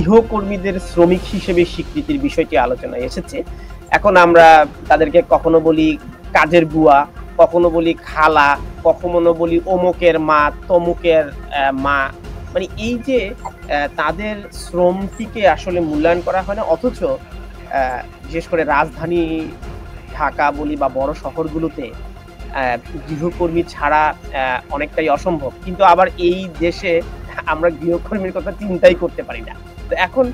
গৃহকর্মীদের শ্রমিক হিসেবে স্বীকৃতির বিষয়টি আলোচনায় এসেছে। এখন আমরা তাদেরকে কখনো বলি কাজের বুয়া, কখনো বলি খালা, কখনো বলি অমুকের মা, তমুকের মা। মানে এই যে তাদের শ্রমটিকে আসলে মূল্যায়ন করা হয় না, অথচ বিশেষ করে রাজধানী ঢাকা বলি বা বড় শহরগুলোতে গৃহকর্মী ছাড়া অনেকটাই অসম্ভব। কিন্তু আবার এই দেশে আমরা গৃহকর্মীর কথা চিন্তাই করতে পারি না। তো এখন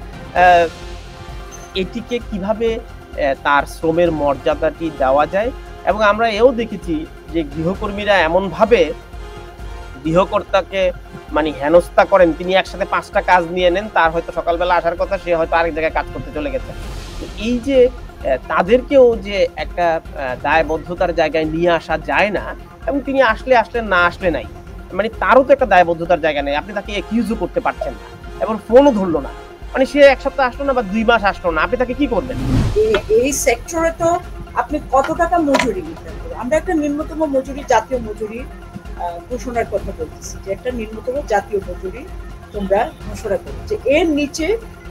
আ এটিকে কিভাবে তার শ্রমের মর্যাদাটি দেওয়া যায়, এবং আমরা এও দেখেছি যে গৃহকর্মীরা এমনভাবে গৃহকর্তাকে মানে হেনস্থা করেন, তিনি একসাথে ৫ টা কাজ নিয়ে নেন, তার হয়তো সকালবেলা আসার কথা, সে হয়তো আরেক জায়গায় কাজ করতে চলে গেছে। তো এই যে তাদেরকেও যে একটা দায়বদ্ধতার জায়গায় নিয়ে আসা যায় না, এবং তিনি আসলে আসলেন, না আসলে নাই। মানে তারও তো একটা দায়বদ্ধতার জায়গা নেই। আপনি তাকে অ্যাকিউজ ও করতে পারছেন না। এবং ফোনও ধরল না। মানে সে ১ সপ্তাহ আসলো না বা ২ মাস আসলো না। আপনি তাকে কি করবেন? এই সেক্টরে তো আপনি কত টাকা মজুরি নিতে হবে? আমরা একটা নিম্নতম মজুরি, জাতীয় মজুরি ঘোষণার কথা বলতেছি, যে একটা নিম্নতম জাতীয় মজুরি তোমরা ঘোষণা করো, যে এর নিচে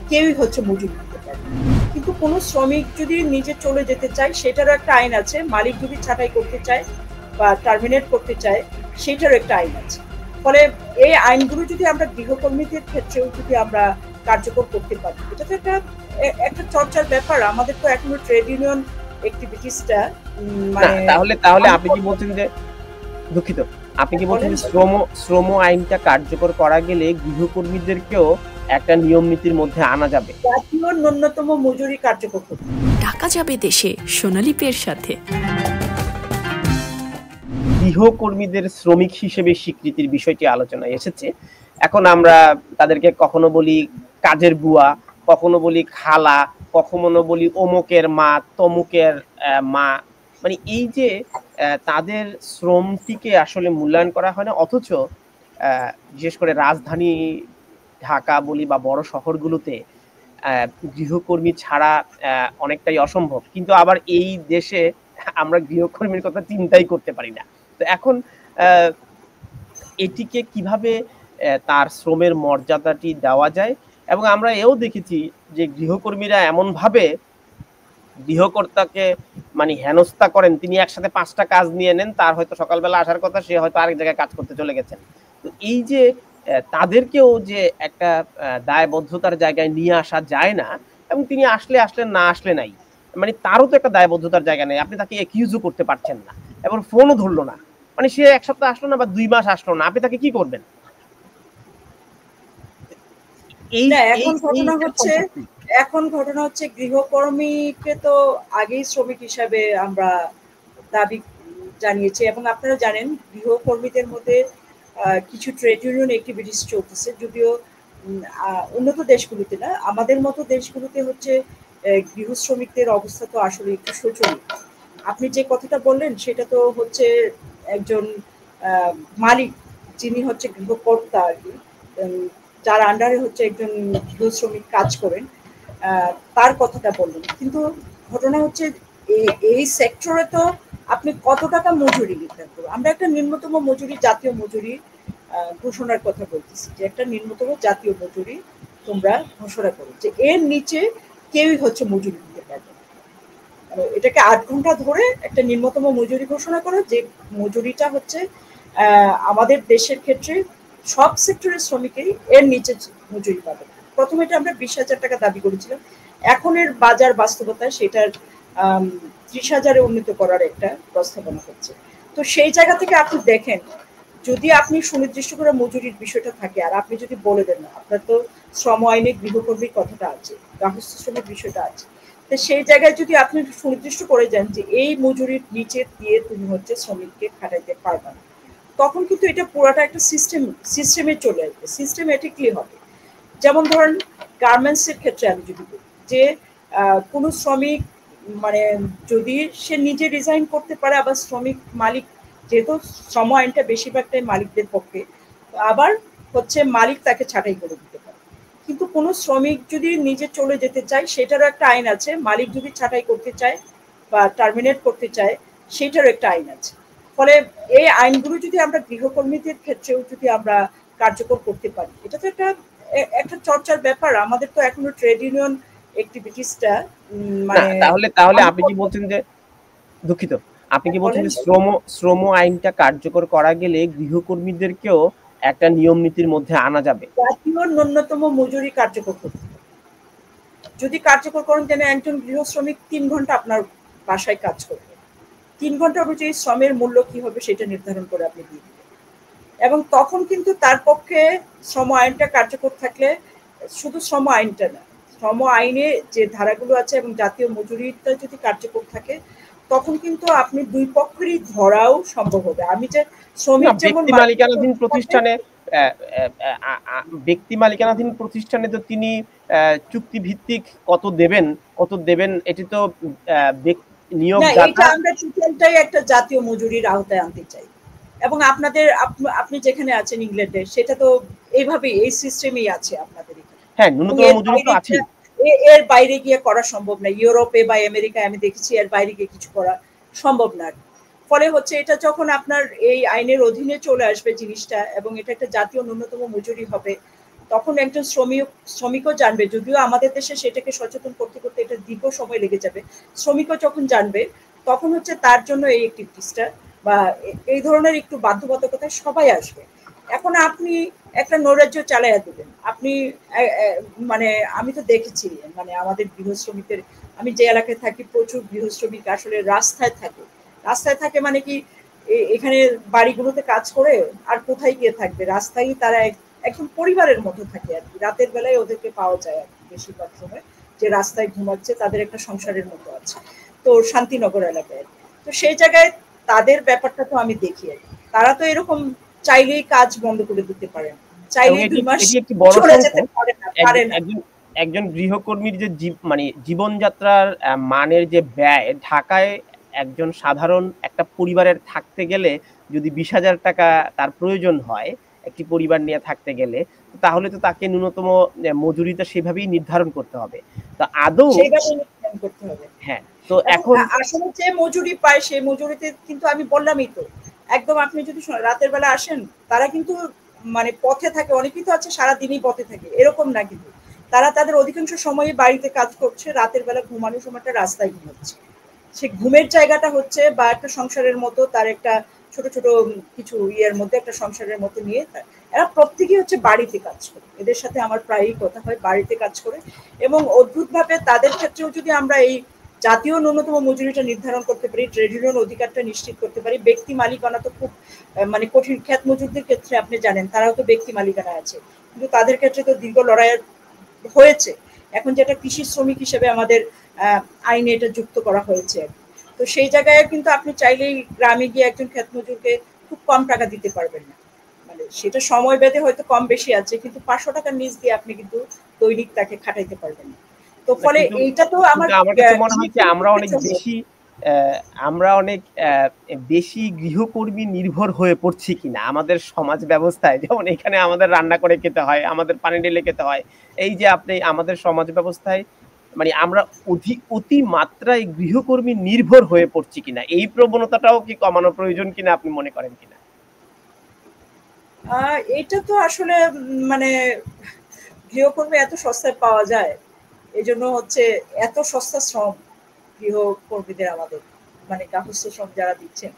কেউই হচ্ছে মজুরি দিতে পারবে। কিন্তু কোনো শ্রমিক যদি নিজে চলে যেতে চায়, সেটারও একটা আইন আছে। মালিক যদি ছাঁটাই করতে চায় বা টার্মিনেট করতে চায়, সেটারও একটা আইন আছে। ফলে এই আইনগুলো যদি আমরা গৃহকর্মীদের ক্ষেত্রেও যদি আমরা কার্যকর করতে পারি, এটা তো একটা চর্চার ব্যাপার। আমাদের তো এখনো ট্রেড ইউনিয়ন অ্যাক্টিভিটিসটা মানে তাহলে আপনি কি বলছেন যে, দুঃখিত, আপনি কি বলছেন যে শ্রম আইনটা কার্যকর করা গেলে গৃহকর্মীদেরকেও একটা নিয়ম নীতির মধ্যে আনা যাবে? জাতীয় ন্যূনতম মজুরি কার্যকর করতে টাকা যাবে দেশে সোনালী পের সাথে। গৃহকর্মীদের শ্রমিক হিসেবে স্বীকৃতির বিষয়টি আলোচনায় এসেছে। এখন আমরা তাদেরকে কখনো বলি কাজের বুয়া, কখনো বলি খালা, কখনো বলি অমুকের মা, তমুকের মা। মানে এই যে তাদের শ্রমটিকে আসলে মূল্যায়ন করা হয় না, অথচ বিশেষ করে রাজধানী ঢাকা বলি বা বড় শহরগুলোতে গৃহকর্মী ছাড়া অনেকটাই অসম্ভব। কিন্তু আবার এই দেশে আমরা গৃহকর্মীর কথা চিন্তাই করতে পারি না। তো এখন আ এটিকে কিভাবে তার শ্রমের মর্যাদাটি দেওয়া যায়, এবং আমরা এও দেখেছি যে গৃহকর্মীরা এমনভাবে গৃহকর্তাকে মানে হেনস্থা করেন, তিনি একসাথে ৫ টা কাজ নিয়ে নেন, তার হয়তো সকালবেলা আসার কথা, সে হয়তো আরেক জায়গায় কাজ করতে চলে গেছেন। তো এই যে তাদেরকেও যে একটা দায়বদ্ধতার জায়গায় নিয়ে আসা যায় না, এবং তিনি আসলে আসলেন, না আসলে নাই। মানে তারও তো একটা দায়বদ্ধতার জায়গা নেই। আপনি তাকে অ্যাকিউজ ও করতে পারছেন না। এবং ফোনও ধরল না। মানে সে ১ সপ্তাহ আসলো না বা ২ মাস আসলো না। আপনি তাকে কি করবেন? এই না, এই এখন ঘটনা হচ্ছে গৃহকর্মীকে তো আগেই শ্রমিক হিসাবে আমরা দাবি জানিয়েছি, এবং আপনারা জানেন গৃহকর্মীদের মধ্যে কিছু ট্রেড ইউনিয়ন অ্যাক্টিভিটিস চলতেছে, যদিও উন্নত দেশগুলোতে না, আমাদের মতো দেশগুলোতে হচ্ছে গৃহ শ্রমিকদের অবস্থা তো আসলে একটু শোচনীয়। আপনি যে কথাটা বললেন সেটা তো হচ্ছে একজন মালিক, যিনি হচ্ছে গৃহকর্তা আর কি, যার আন্ডারে হচ্ছে একজন গৃহ শ্রমিক কাজ করেন, তার কথাটা বললেন। কিন্তু ঘটনা হচ্ছে এই সেক্টরে তো আপনি কত টাকা মজুরি নিতে হবে? আমরা একটা নিম্নতম মজুরি, জাতীয় মজুরি ঘোষণার কথা বলতেছি, যে একটা নিম্নতম জাতীয় মজুরি তোমরা ঘোষণা করো, যে এর নিচে কেউই হচ্ছে মজুরি দিতে পারবে না। এটাকে ৮ ঘন্টা ধরে একটা নিম্নতম মজুরি ঘোষণা করো, যে মজুরিটা হচ্ছে আমাদের দেশের ক্ষেত্রে সব সেক্টরের শ্রমিকেরই এর নিচে মজুরি পাবে। প্রথমে এটা আমরা ২০,০০০ টাকা দাবি করেছিলাম। এখন এর বাজার বাস্তবতায় সেটার ৩০,০০০-এ উন্নীত করার একটা প্রস্তাবনা হচ্ছে। তো সেই জায়গা থেকে আপনি দেখেন, যদি আপনি সুনির্দিষ্ট করে মজুরির বিষয়টা থাকে, আর আপনি যদি বলে দেন না, আপনার তো শ্রম আইনে গৃহকর্মীর কথাটা আছে, গার্হস্থ্য শ্রমের বিষয়টা আছে, তো সেই জায়গায় যদি আপনি সুনির্দিষ্ট করে যান যে এই মজুরির নিচে দিয়ে তুমি হচ্ছে শ্রমিককে খাটাইতে পারবে না, তখন কিন্তু এটা পুরাটা একটা সিস্টেমে চলে আসবে, সিস্টেমেটিকলি হবে। যেমন ধরেন গার্মেন্টসের ক্ষেত্রে আমি যদি বলি, যে কোনো শ্রমিক মানে যদি সে নিজে রিজাইন করতে পারে, আবার শ্রমিক মালিক, যেহেতু শ্রম আইনটা বেশিরভাগটাই মালিকদের পক্ষে, আবার হচ্ছে মালিক তাকে ছাঁটাই করে দিতে পারে। কিন্তু কোনো শ্রমিক যদি নিজে চলে যেতে চায়, সেটারও একটা আইন আছে। মালিক যদি ছাঁটাই করতে চায় বা টার্মিনেট করতে চায়, সেটারও একটা আইন আছে। ফলে এই আইনগুলো যদি আমরা গৃহকর্মীদের ক্ষেত্রেও যদি আমরা কার্যকর করতে পারি, এটা তো একটা চর্চার ব্যাপার। আমাদের তো এখনো ট্রেড ইউনিয়ন অ্যাক্টিভিটিসটা মানে তাহলে তাহলে আপনি কি বলছেন যে, দুঃখিত, আপনি কি বলছেন বলেন যে শ্রম আইনটা কার্যকর করা গেলে গৃহকর্মীদেরকেও একটা নিয়ম নীতির মধ্যে আনা যাবে? জাতীয় ন্যূনতম মজুরি কার্যকর করতে হবে। যদি কার্যকর করেন যেন একজন গৃহ শ্রমিক 3 ঘন্টা আপনার বাসায় কাজ করবে, 3 ঘন্টা অনুযায়ী শ্রমের মূল্য কি হবে সেটা নির্ধারণ করে আপনি দিয়ে দিবেন। এবং তখন কিন্তু তার পক্ষে শ্রম আইনটা কার্যকর থাকলে, শুধু শ্রম আইনটা না, শ্রম আইনে যে ধারাগুলো আছে এবং জাতীয় মজুরিটা যদি কার্যকর থাকে, তখন কিন্তু আপনি দুই পক্ষেরই ধরাও সম্ভব হবে। আমি যে শ্রমিক যেমন ব্যক্তি মালিকানাধীন প্রতিষ্ঠানে ব্যক্তি মালিকানাধীন প্রতিষ্ঠানে তো তিনি চুক্তিভিত্তিক কত দেবেন এটি তো এটা আমরা টোটালটাই একটা জাতীয় মজুরির আওতায় আনতে চাই। এবং আপনি যেখানে আছেন ইংল্যান্ডে, সেটা তো এইভাবেই এই সিস্টেমেই আছে আপনাদের এখানে। হ্যাঁ, ন্যূনতম মজুরি তো আছে। এর বাইরে গিয়ে করা সম্ভব না। ইউরোপে বা আমেরিকায় আমি দেখেছি এর বাইরে গিয়ে কিছু করা সম্ভব না। ফলে হচ্ছে এটা যখন আপনার এই আইনের অধীনে চলে আসবে জিনিসটা, এবং এটা একটা জাতীয় ন্যূনতম মজুরি হবে, তখন একজন শ্রমিকও জানবে, যদিও আমাদের দেশে সেটাকে সচেতন করতে করতে এটা দীর্ঘ সময় লেগে যাবে। শ্রমিকও যখন জানবে, তখন হচ্ছে তার জন্য এই অ্যাক্টিভিটিসটা বা এই ধরনের একটু বাধ্যবাধকতায় সবাই আসবে। এখন আপনি একটা নৈরাজ্য চালাইয়া দেবেন। আপনি মানে আমি তো দেখেছি, মানে আমাদের গৃহ শ্রমিকদের, আমি যে এলাকায় থাকি প্রচুর গৃহ শ্রমিক আসলে রাস্তায় থাকে মানে কি, এখানে বাড়িগুলোতে কাজ করে আর কোথায় গিয়ে থাকবে, রাস্তায় তারা একদম পরিবারের মতো থাকে আর কি। রাতের বেলায় ওদেরকে পাওয়া যায় আর কি বেশিরভাগ সময়, যে রাস্তায় ঘুমাচ্ছে, তাদের একটা সংসারের মতো আছে। তো শান্তিনগর এলাকায়, তো সেই জায়গায় তাদের ব্যাপারটা তো আমি দেখি আর কি। তারা তো এরকম চাইলেই কাজ বন্ধ করে দিতে পারেন, চাইলেই 2 মাস চলে যেতে পারে না। একজন গৃহকর্মীর যে মানে জীবনযাত্রার মানের যে ব্যয়, ঢাকায় একজন সাধারণ একটা পরিবারের থাকতে গেলে যদি 20,000 টাকা তার প্রয়োজন হয় একটি পরিবার নিয়ে থাকতে গেলে, তাহলে তো তাকে ন্যূনতম মজুরিটা সেভাবেই নির্ধারণ করতে হবে। তো আদৌ সেইভাবেই নির্ধারণ করতে হবে। হ্যাঁ, তো এখন আসলে যে মজুরি পায় সেই মজুরিতে কিন্তু আমি বললামই তো, একদম আপনি যদি রাতের বেলা আসেন, তারা কিন্তু মানে পথে থাকে, অনেকেই তো আছে সারাদিনই পথে থাকে, এরকম না, কিন্তু তারা তাদের অধিকাংশ সময় বাড়িতে কাজ করছে, রাতের বেলা ঘুমানোর সময়টা রাস্তায় ঘুমাচ্ছে। সে ঘুমের জায়গাটা হচ্ছে বা একটা সংসারের মতো, তার একটা ছোট ছোট কিছু ইয়ের মধ্যে একটা সংসারের মতো নিয়ে এরা প্রত্যেকেই হচ্ছে বাড়িতে কাজ করে। এদের সাথে আমার প্রায়ই কথা হয়, বাড়িতে কাজ করে। এবং অদ্ভুতভাবে তাদের ক্ষেত্রেও যদি আমরা এই জাতীয় ন্যূনতম মজুরিটা নির্ধারণ করতে পারি, ট্রেড ইউনিয়ন অধিকারটা নিশ্চিত করতে পারি, ব্যক্তি মালিকানা তো খুব মানে কঠিন। খ্যাত মজুরদের ক্ষেত্রে আপনি জানেন তারাও তো ব্যক্তি মালিকানা আছে, কিন্তু তাদের ক্ষেত্রে তো দীর্ঘ লড়াই হয়েছে। এখন যেটা কৃষি শ্রমিক হিসেবে আমাদের আইনে এটা যুক্ত করা হয়েছে। তো সেই জায়গায় কিন্তু আপনি চাইলেই গ্রামে গিয়ে একজন খ্যাত মজুরকে খুব কম টাকা দিতে পারবেন না। মানে সেটা সময় বেঁধে হয়তো কম বেশি আছে, কিন্তু 500 টাকার নিচ দিয়ে আপনি কিন্তু দৈনিক তাকে খাটাইতে পারবেন না। তো ফলে এইটা তো আমার কাছে মনে হয় যে আমরা অনেক বেশি গৃহকর্মী নির্ভর হয়ে পড়ছি কিনা আমাদের সমাজ ব্যবস্থায়। যেমন এখানে আমাদের রান্না করে খেতে হয়, আমাদের পানি ঢেলে খেতে হয়। এই যে আপনি আমাদের সমাজ ব্যবস্থায় মানে আমরা অতি মাত্রায় গৃহকর্মী নির্ভর হয়ে পড়ছি কিনা, এই প্রবণতাটাও কি কমানো প্রয়োজন কিনা আপনি মনে করেন কিনা? এটা তো আসলে মানে গৃহকর্মী এত সস্তায় পাওয়া যায়, এজন্য হচ্ছে এত সস্তা শ্রম গৃহকর্মীদের আমাদের, মানে গার্হস্থ্য শ্রম যারা দিচ্ছেন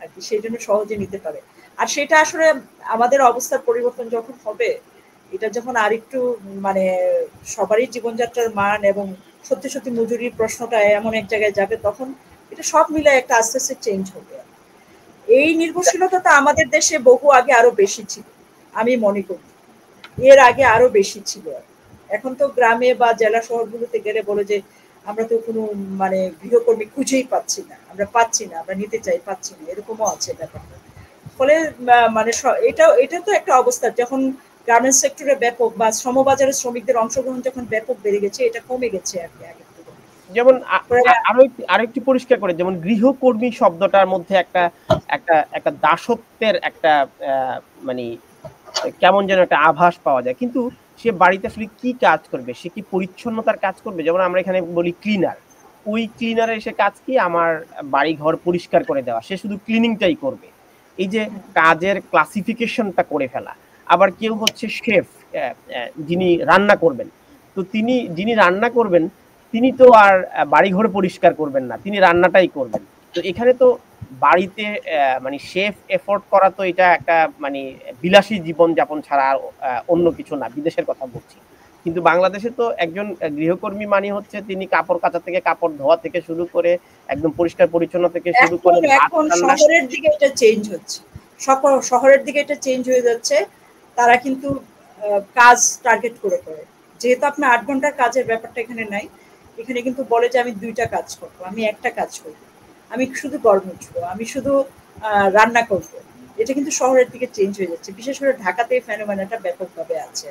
আর কি, সেই জন্য সহজে নিতে পারে। আর সেটা আসলে আমাদের অবস্থার পরিবর্তন যখন হবে, এটা যখন আরেকটু মানে সবারই জীবনযাত্রার মান এবং সত্যি সত্যি মজুরির প্রশ্নটা এমন এক জায়গায় যাবে, তখন এটা সব মিলে একটা আস্তে আস্তে চেঞ্জ হবে। এই নির্ভরশীলতা আমাদের দেশে বহু আগে আরো বেশি ছিল, আমি মনে করি এর আগে আরো বেশি ছিল। এখন তো গ্রামে বা জেলা শহরগুলোতে গেলে বলে যে আমরা তো কোনো মানে গৃহকর্মী খুঁজেই পাচ্ছি না, আমরা নিতে চাই, পাচ্ছি না, এরকমও আছে ব্যাপারটা। ফলে মানে এটা তো একটা অবস্থা, যখন গার্মেন্টস সেক্টরে ব্যাপক বা শ্রমবাজারে শ্রমিকদের অংশগ্রহণ যখন ব্যাপক বেড়ে গেছে, এটা কমে গেছে আর কি আগে থেকে। যেমন আরেকটি পরিষ্কার করে, যেমন গৃহকর্মী শব্দটার মধ্যে একটা দাসত্বের একটা মানে কেমন যেন একটা আভাস পাওয়া যায়, কিন্তু সে বাড়িতে আসলে কি কাজ করবে? সে কি পরিচ্ছন্নতার কাজ করবে? যেমন আমরা এখানে বলি ক্লিনার, ওই ক্লিনারের এসে কাজ কি? আমার বাড়ি ঘর পরিষ্কার করে দেওয়া, সে শুধু ক্লিনিংটাই করবে। এই যে কাজের ক্লাসিফিকেশনটা করে ফেলা। আবার কেউ হচ্ছে শেফ, যিনি রান্না করবেন, তো যিনি রান্না করবেন তিনি তো আর বাড়িঘর পরিষ্কার করবেন না, তিনি রান্নাটাই করবেন। তো এখানে তো বাড়িতে মানে শেফ এফোর্ট করা তো এটা একটা মানে বিলাসী জীবন যাপন ছাড়া আর অন্য কিছু না, বিদেশের কথা বলছি। কিন্তু বাংলাদেশে তো একজন গৃহকর্মী মানে হচ্ছে তিনি কাপড় কাচা থেকে কাপড় ধোয়া থেকে শুরু করে একদম পরিষ্কার পরিচ্ছন্ন থেকে শুরু করে এখন শহরের দিকে এটা চেঞ্জ হচ্ছে, শহরের দিকে এটা চেঞ্জ হয়ে যাচ্ছে। তারা কিন্তু কাজ টার্গেট করে করে, যেহেতু আপনার 8 ঘন্টার কাজের ব্যাপারটা এখানে নাই, এখানে কিন্তু বলে যে আমি 2টা কাজ করবো, আমি একটা কাজ করবো, আমি শুধু গড় মুছবো, আমি শুধু রান্না করবো। এটা কিন্তু শহরের দিকে চেঞ্জ হয়ে যাচ্ছে, বিশেষ করে ঢাকাতে এই ফেনোমেনাটা ব্যাপকভাবে আছে।